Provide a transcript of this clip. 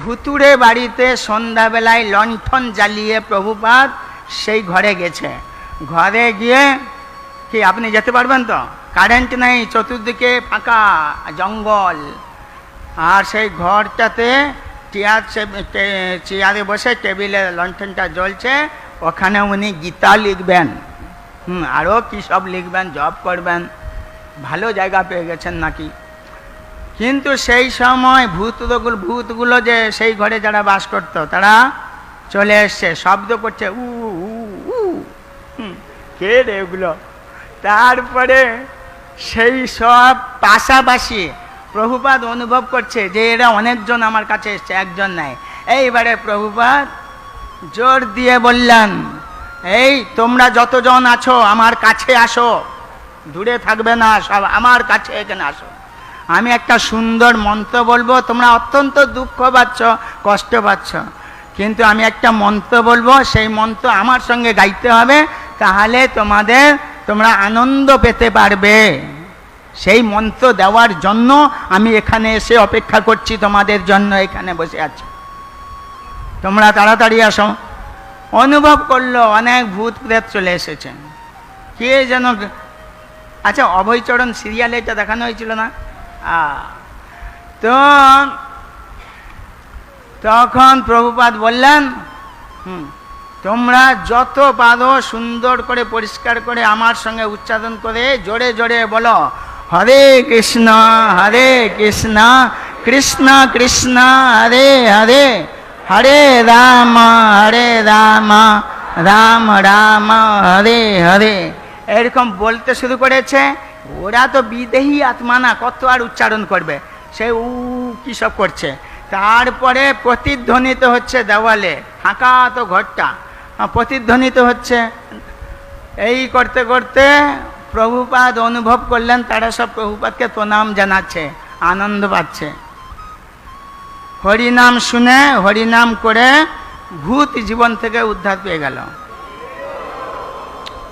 ভুতুড়ে বাড়িতে সন্ধ্যাবেলায় লণ্ঠন জ্বালিয়ে প্রভুপাদ সেই ঘরে গেছে। ঘরে গিয়ে কি আপনি যেতে পারবেন তো? কারেন্ট নেই, চতুর্দিকে ফাঁকা জঙ্গল, আর সেই ঘরটাতে চেয়ারে বসে টেবিলে লণ্ঠনটা জ্বলছে, ওখানে উনি গীতা লিখবেন, আরও কী সব লিখবেন, জব করবেন, ভালো জায়গা পেয়ে গেছেন নাকি। কিন্তু সেই সময় ভূতগুলো যে সেই ঘরে যারা বাস করতো তারা চলে এসছে, শব্দ করছে, উ উ উ, কে রে এগুলো। তারপরে সেই সব পাশাপাশি প্রভুপাদ অনুভব করছে যে এরা অনেকজন আমার কাছে এসছে, একজন নাই। এইবারে প্রভুপাদ জোর দিয়ে বললেন, এই তোমরা যতজন আছো আমার কাছে আসো, দূরে থাকবে না, সব আমার কাছে এখানে আসো। আমি একটা সুন্দর মন্ত্র বলবো, তোমরা অত্যন্ত দুঃখ পাচ্ছ, কষ্ট পাচ্ছ, কিন্তু আমি একটা মন্ত্র বলবো, সেই মন্ত্র আমার সঙ্গে গাইতে হবে, তাহলে তোমরা আনন্দ পেতে পারবে। সেই মন্ত্র দেওয়ার জন্য আমি এখানে এসে অপেক্ষা করছি, তোমাদের জন্য এখানে বসে আছি, তোমরা তাড়াতাড়ি আসো। অনুভব করলো অনেক ভূত প্রেত চলে এসেছে। কে যেন, আচ্ছা অভয়চরণ সিরিয়ালে এটা দেখানো হয়েছিল না? তো তখন প্রভুপাদ বললেন, তোমরা যত পারো সুন্দর করে পরিষ্কার করে আমার সঙ্গে উচ্চারণ করে জোরে জোরে বলো, হরে কৃষ্ণ কৃষ্ণ কৃষ্ণ হরে হরে, হরে রাম রাম রাম হরে হরে। এরকম বলতে শুরু করেছে। ওরা তো বিদেহী আত্মা না, কত আর উচ্চারণ করবে, সে কি সব করছে। তারপরে প্রতিধ্বনিত হচ্ছে দেওয়ালে, ফাঁকা তো ঘরটা, প্রতিধ্বনিত হচ্ছে। এই করতে করতে প্রভুপাদ অনুভব করলেন তারা সব প্রভুপাদকে প্রণাম জানাচ্ছে, আনন্দ পাচ্ছে। হরিনাম শুনে, হরিনাম করে ভূত জীবন থেকে উদ্ধার পেয়ে গেল।